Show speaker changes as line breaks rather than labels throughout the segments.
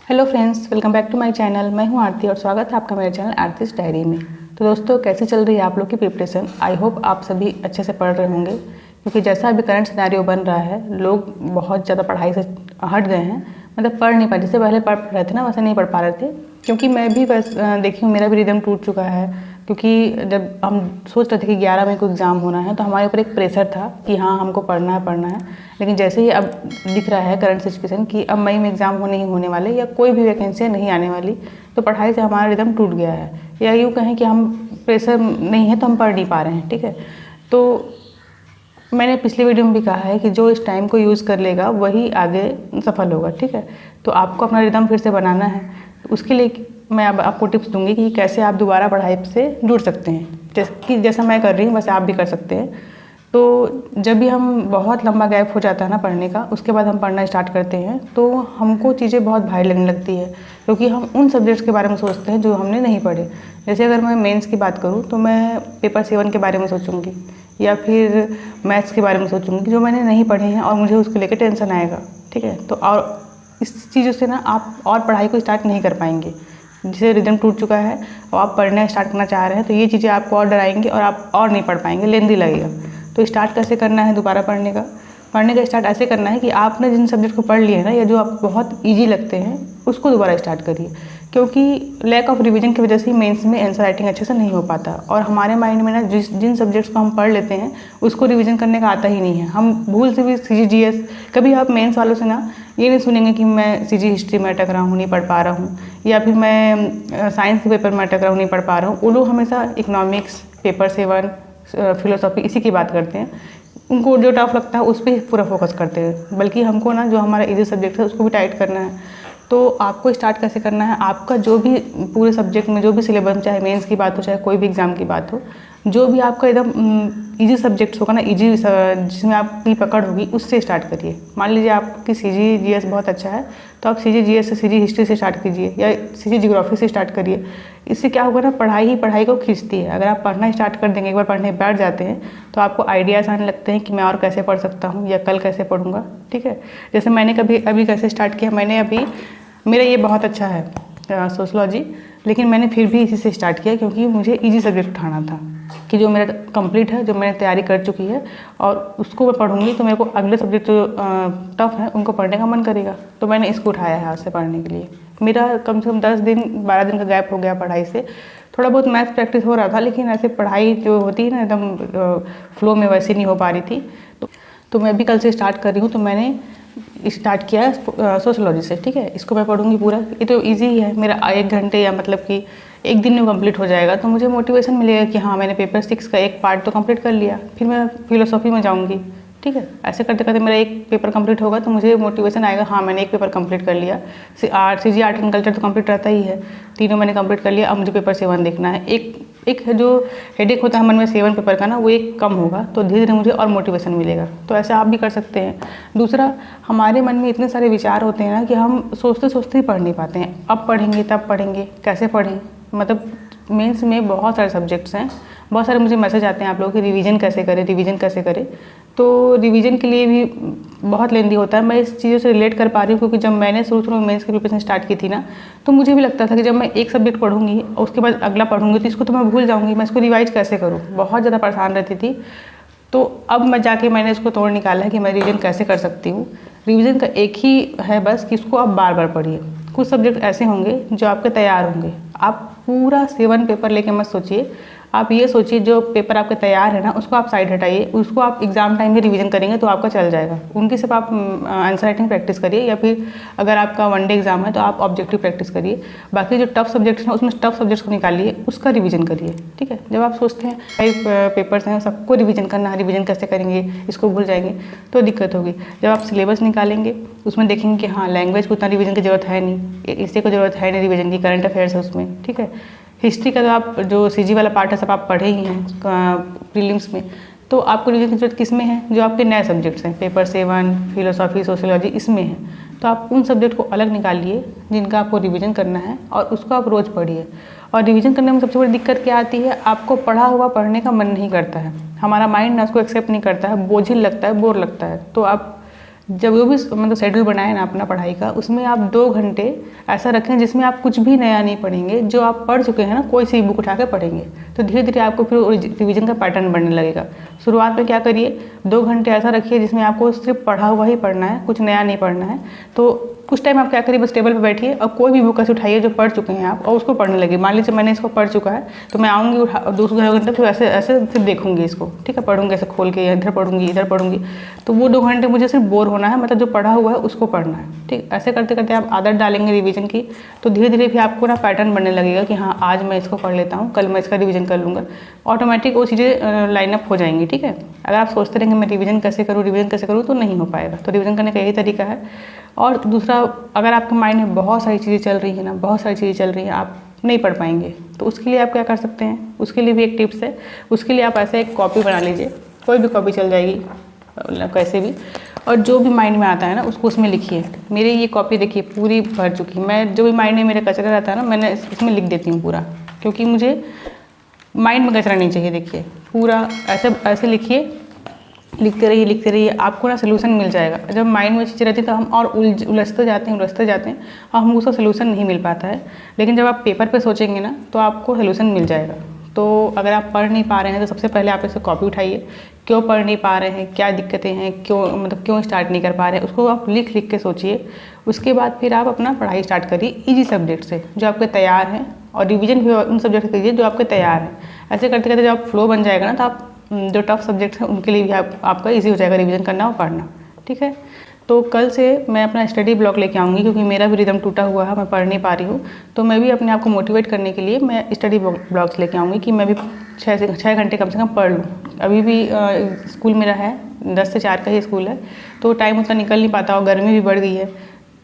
Hello friends, welcome back to my channel. मैं हूं आरती और स्वागत है आपका मेरे चैनल आरती's डायरी में। तो दोस्तों, कैसे चल रही है आप लोग की प्रिपरेशन? आई होप आप सभी अच्छे से पढ़ रहे होंगे, क्योंकि जैसा अभी करंट सिनेरियो बन रहा है, लोग बहुत ज़्यादा पढ़ाई से हट गए हैं। मतलब पढ़ नहीं पा, जैसे पहले पढ़ रहे थे ना, वैसे नहीं पढ़ पा रहे थे। क्योंकि मैं भी बस देखी हूँ, मेरा भी रिदम टूट चुका है। क्योंकि जब हम सोच रहे थे कि 11 मई को एग्ज़ाम होना है, तो हमारे ऊपर एक प्रेशर था कि हाँ, हमको पढ़ना है। लेकिन जैसे ही अब दिख रहा है करंट सिचुएशन कि अब मई में एग्ज़ाम होने ही होने वाले, या कोई भी वैकेंसी नहीं आने वाली, तो पढ़ाई से हमारा रिदम टूट गया है। या यूँ कहें कि हम प्रेशर नहीं है तो हम पढ़ नहीं पा रहे हैं। ठीक है, तो मैंने पिछले वीडियो में भी कहा है कि जो इस टाइम को यूज़ कर लेगा वही आगे सफल होगा। ठीक है, तो आपको अपना रिदम फिर से बनाना है। उसके लिए मैं अब आपको टिप्स दूंगी कि कैसे आप दोबारा पढ़ाई से जुड़ सकते हैं। जैसा मैं कर रही हूँ वैसे आप भी कर सकते हैं। तो जब भी हम बहुत लंबा गैप हो जाता है ना पढ़ने का, उसके बाद हम पढ़ना स्टार्ट करते हैं, तो हमको चीज़ें बहुत भारी लगने लगती है। क्योंकि हम उन सब्जेक्ट्स के बारे में सोचते हैं जो हमने नहीं पढ़े। जैसे अगर मैं मेंस की बात करूँ तो मैं पेपर 7 के बारे में सोचूंगी, या फिर मैथ्स के बारे में सोचूंगी जो मैंने नहीं पढ़े हैं और मुझे उसके लेकर टेंशन आएगा। ठीक है, तो और इस चीज़ों से ना आप और पढ़ाई को स्टार्ट नहीं कर पाएंगे। जिसे रिदम टूट चुका है और आप पढ़ना स्टार्ट करना चाह रहे हैं, तो ये चीज़ें आपको और डराएंगी और आप और नहीं पढ़ पाएंगे, लेंदी लगेगा। तो स्टार्ट कैसे करना है दोबारा पढ़ने का स्टार्ट ऐसे करना है कि आपने जिन सब्जेक्ट को पढ़ लिया है ना, या जो आपको बहुत ईजी लगते हैं, उसको दोबारा स्टार्ट करिए। क्योंकि लैक ऑफ रिवीजन की वजह से मेंस में आंसर राइटिंग अच्छे से नहीं हो पाता, और हमारे माइंड में ना जिन सब्जेक्ट्स को हम पढ़ लेते हैं उसको रिवीजन करने का आता ही नहीं है। हम भूल से भी CGGS, कभी आप मेंस वालों से ना ये नहीं सुनेंगे कि मैं CG हिस्ट्री में अटक रहा हूँ, नहीं पढ़ पा रहा हूँ, या फिर मैं साइंस के पेपर में अटक रहा हूँ, नहीं पढ़ पा रहा हूँ। वो लोग हमेशा इकोनॉमिक्स, पेपर 7, फिलोसॉफी इसी की बात करते हैं। उनको जो टफ लगता है उस पर पूरा फोकस करते हैं। बल्कि हमको ना जो हमारा इजी सब्जेक्ट है उसको भी टाइट करना है। तो आपको स्टार्ट कैसे करना है, आपका जो भी पूरे सब्जेक्ट में जो भी सिलेबस, चाहे मेंस की बात हो चाहे कोई भी एग्ज़ाम की बात हो, जो भी आपका एकदम इजी सब्जेक्ट्स होगा ना, इजी जिसमें आपकी पकड़ होगी, उससे स्टार्ट करिए। मान लीजिए आपकी CGGS बहुत अच्छा है, तो आप CGGS से CG हिस्ट्री से स्टार्ट कीजिए, या CG जियोग्राफी से स्टार्ट करिए। इससे क्या होगा ना, पढ़ाई ही पढ़ाई को खींचती है। अगर आप पढ़ना स्टार्ट कर देंगे, एक बार पढ़ने बैठ जाते हैं, तो आपको आइडियाज़ आने लगते हैं कि मैं और कैसे पढ़ सकता हूँ, या कल कैसे पढ़ूँगा। ठीक है, जैसे मैंने अभी कैसे स्टार्ट किया, मैंने अभी, मेरा ये बहुत अच्छा है सोशलॉजी, लेकिन मैंने फिर भी इसी से स्टार्ट किया क्योंकि मुझे इजी सब्जेक्ट उठाना था, कि जो मेरा कंप्लीट है, जो मैंने तैयारी कर चुकी है, और उसको मैं पढ़ूंगी तो मेरे को अगले सब्जेक्ट जो टफ है उनको पढ़ने का मन करेगा। तो मैंने इसको उठाया है आज से पढ़ने के लिए। मेरा कम से कम 10 दिन 12 दिन का गैप हो गया पढ़ाई से। थोड़ा बहुत मैथ्स प्रैक्टिस हो रहा था, लेकिन ऐसे पढ़ाई जो होती है ना एकदम फ्लो में, वैसे नहीं हो पा रही थी। तो मैं भी कल से स्टार्ट कर रही हूँ। तो मैंने स्टार्ट किया है सोशलॉजी से। ठीक है, इसको मैं पढ़ूंगी पूरा। ये तो इजी ही है, मेरा 1 घंटे या मतलब कि एक दिन में कंप्लीट हो जाएगा। तो मुझे मोटिवेशन मिलेगा कि हाँ, मैंने पेपर 6 का एक पार्ट तो कंप्लीट कर लिया, फिर मैं फिलोसॉफी में जाऊँगी। ठीक है, ऐसे करते करते मेरा एक पेपर कंप्लीट होगा, तो मुझे मोटिवेशन आएगा, हाँ मैंने एक पेपर कंप्लीट कर लिया। CG आर्ट एंड कल्चर तो कंप्लीट रहता ही है, तीनों मैंने कंप्लीट कर लिया। अब मुझे पेपर 7 देखना है। एक जो हेडेक होता है मन में 7 पेपर का ना, वो एक कम होगा, तो धीरे धीरे मुझे और मोटिवेशन मिलेगा। तो ऐसे आप भी कर सकते हैं। दूसरा, हमारे मन में इतने सारे विचार होते हैं ना कि हम सोचते सोचते ही पढ़ नहीं पाते हैं। अब पढ़ेंगे तब पढ़ेंगे, कैसे पढ़ें। मतलब मेंस में बहुत सारे सब्जेक्ट्स हैं, बहुत सारे मुझे मैसेज आते हैं आप लोगों की, रिवीजन कैसे करें। तो रिवीजन के लिए भी बहुत लेंदी होता है। मैं इस चीज़ों से रिलेट कर पा रही हूँ, क्योंकि जब मैंने शुरू में मेंस की प्रिपरेशन स्टार्ट की थी ना, तो मुझे भी लगता था कि जब मैं एक सब्जेक्ट पढ़ूंगी और उसके बाद अगला पढ़ूंगी तो इसको तो मैं भूल जाऊँगी, मैं इसको रिवाइज कैसे करूँ, बहुत ज़्यादा परेशान रहती थी। तो अब मैंने इसको तोड़ निकाला है कि मैं रिवीजन कैसे कर सकती हूँ। रिवीजन का एक ही है बस, कि इसको आप बार बार पढ़िए। कुछ सब्जेक्ट ऐसे होंगे जो आपके तैयार होंगे। आप पूरा 7 पेपर लेके मत सोचिए, आप ये सोचिए जो पेपर आपके तैयार है ना, उसको आप साइड हटाइए, उसको आप एग्जाम टाइम में रिवीजन करेंगे तो आपका चल जाएगा। उनकी सिर्फ आप आंसर राइटिंग प्रैक्टिस करिए, या फिर अगर आपका 1 डे एग्जाम है तो आप ऑब्जेक्टिव प्रैक्टिस करिए। बाकी जो टफ सब्जेक्ट्स हैं उसमें टफ सब्जेक्ट्स को निकालिए, उसका रिवीजन करिए। ठीक है, जब आप सोचते हैं 5 पेपर्स हैं सबको रिवीजन करना है, रिवीजन कैसे करेंगे, इसको भूल जाएंगे, तो दिक्कत होगी। जब आप सिलेबस निकालेंगे उसमें देखेंगे कि हाँ, लैंग्वेज को उतना रिवीजन की जरूरत है नहीं, इसी को जरूरत है नहीं रिवीजन की, करंट अफेयर्स है उसमें। ठीक है, हिस्ट्री का तो आप जो CG वाला पार्ट है सब आप पढ़े ही हैं प्रीलिम्स में। तो आपको रिवीजन की जरूरत किस में है, जो आपके नए सब्जेक्ट्स हैं, पेपर 7, फिलोसॉफी, सोशियोलॉजी, इसमें है। तो आप उन सब्जेक्ट को अलग निकालिए जिनका आपको रिवीजन करना है, और उसको आप रोज़ पढ़िए। और रिवीजन करने में सबसे बड़ी दिक्कत क्या आती है, आपको पढ़ा हुआ पढ़ने का मन नहीं करता है, हमारा माइंड ना उसको एक्सेप्ट नहीं करता है, बोझिल लगता है, बोर लगता है। तो आप जब वो भी मतलब शेड्यूल बनाए ना अपना पढ़ाई का, उसमें आप 2 घंटे ऐसा रखें जिसमें आप कुछ भी नया नहीं पढ़ेंगे, जो आप पढ़ चुके हैं ना कोई सी बुक उठा के पढ़ेंगे, तो धीरे धीरे आपको फिर रिवीजन का पैटर्न बनने लगेगा। शुरुआत में क्या करिए, 2 घंटे ऐसा रखिए जिसमें आपको सिर्फ पढ़ा हुआ ही पढ़ना है, कुछ नया नहीं पढ़ना है। तो कुछ टाइम आप क्या करिए, बस टेबल पर बैठिए और कोई भी बुक ऐसे उठाइए जो पढ़ चुके हैं आप, और उसको पढ़ने लगे। मान लीजिए मैंने इसको पढ़ चुका है, तो मैं आऊँगी दूसरे घंटे फिर ऐसे ऐसे सिर्फ देखूंगी इसको, ठीक है, पढ़ूंगी ऐसे खोल के, इधर पढ़ूंगी इधर पढ़ूंगी। तो वो 2 घंटे मुझे सिर्फ बोर होना है, मतलब जो पढ़ा हुआ है उसको पढ़ना है, ठीक। ऐसे करते करते आप आदत डालेंगे रिवीजन की, तो धीरे धीरे भी आपको ना पैटर्न बनने लगेगा कि हाँ आज मैं इसको पढ़ लेता हूँ, कल मैं इसका रिवीजन कर लूँगा। ऑटोमेटिक वो चीज़ें लाइनअप हो जाएंगी, ठीक है। अगर आप सोचते रहेंगे मैं रिवीजन कैसे करूँ, तो नहीं हो पाएगा। तो रिवीजन करने का यही तरीका है। और दूसरा, अगर आपके माइंड में बहुत सारी चीज़ें चल रही हैं ना, बहुत सारी चीज़ें चल रही हैं, आप नहीं पढ़ पाएंगे, तो उसके लिए आप क्या कर सकते हैं, उसके लिए भी एक टिप्स है। उसके लिए आप ऐसे एक कॉपी बना लीजिए, कोई भी कॉपी चल जाएगी, कैसे भी, और जो भी माइंड में आता है ना उसको उसमें लिखिए। मेरी ये कॉपी देखिए पूरी भर चुकी, मैं जो भी माइंड में मेरे कचरा रहता है ना, मैंने इसमें लिख देती हूँ पूरा, क्योंकि मुझे माइंड में कचरा नहीं चाहिए। देखिए पूरा ऐसे ऐसे लिखिए, लिखते रहिए, आपको ना सोल्यूशन मिल जाएगा। जब माइंड में चीज़ें रहती है तो हम और उलझते जाते हैं और हम उसका सोल्यूशन नहीं मिल पाता है। लेकिन जब आप पेपर पे सोचेंगे ना तो आपको सोल्यूशन मिल जाएगा। तो अगर आप पढ़ नहीं पा रहे हैं तो सबसे पहले आप इसे कॉपी उठाइए, क्यों पढ़ नहीं पा रहे हैं, क्या दिक्कतें हैं, क्यों स्टार्ट नहीं कर पा रहे हैं, उसको आप लिख के सोचिए। उसके बाद फिर आप अपना पढ़ाई स्टार्ट करिए ईजी सब्जेक्ट से जो आपके तैयार हैं, और रिवीजन भी उन सब्जेक्ट कीजिए जो आपके तैयार हैं। ऐसे करते करते जब आप फ्लो बन जाएगा ना, तो आप जो टफ सब्जेक्ट हैं उनके लिए भी आपका इजी हो जाएगा रिवीजन करना और पढ़ना, ठीक है। तो कल से मैं अपना स्टडी ब्लॉक लेके आऊँगी, क्योंकि मेरा भी रिदम टूटा हुआ है, मैं पढ़ नहीं पा रही हूँ। तो मैं भी अपने आप को मोटिवेट करने के लिए मैं स्टडी ब्लॉक्स लेके आऊँगी कि मैं भी 6 घंटे कम से कम पढ़ लूँ। अभी भी स्कूल मेरा है 10 से 4 का ही स्कूल है, तो टाइम उतना निकल नहीं पाता और गर्मी भी बढ़ गई है।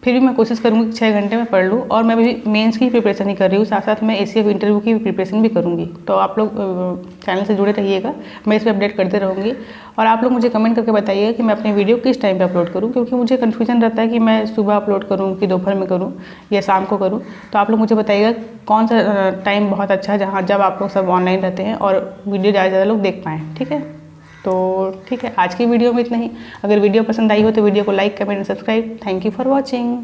फिर भी मैं कोशिश करूँगी कि 6 घंटे में पढ़ लूँ। और मैं भी मेंस की प्रिपरेशन ही कर रही हूँ, साथ साथ मैं एसीएफ इंटरव्यू की प्रिपरेशन भी करूँगी। तो आप लोग चैनल से जुड़े रहिएगा, मैं इस पर अपडेट करते रहूँगी। और आप लोग मुझे कमेंट करके बताइएगा कि मैं अपनी वीडियो किस टाइम पे अपलोड करूँ, क्योंकि मुझे कन्फ्यूजन रहता है कि मैं सुबह अपलोड करूँ कि दोपहर में करूँ या शाम को करूँ। तो आप लोग मुझे बताइएगा कौन सा टाइम बहुत अच्छा है जब आप लोग सब ऑनलाइन रहते हैं और वीडियो ज़्यादा से ज़्यादा लोग देख पाएँ, ठीक है। तो ठीक है, आज की वीडियो में इतना ही। अगर वीडियो पसंद आई हो तो वीडियो को like, comment, subscribe. Thank you for watching.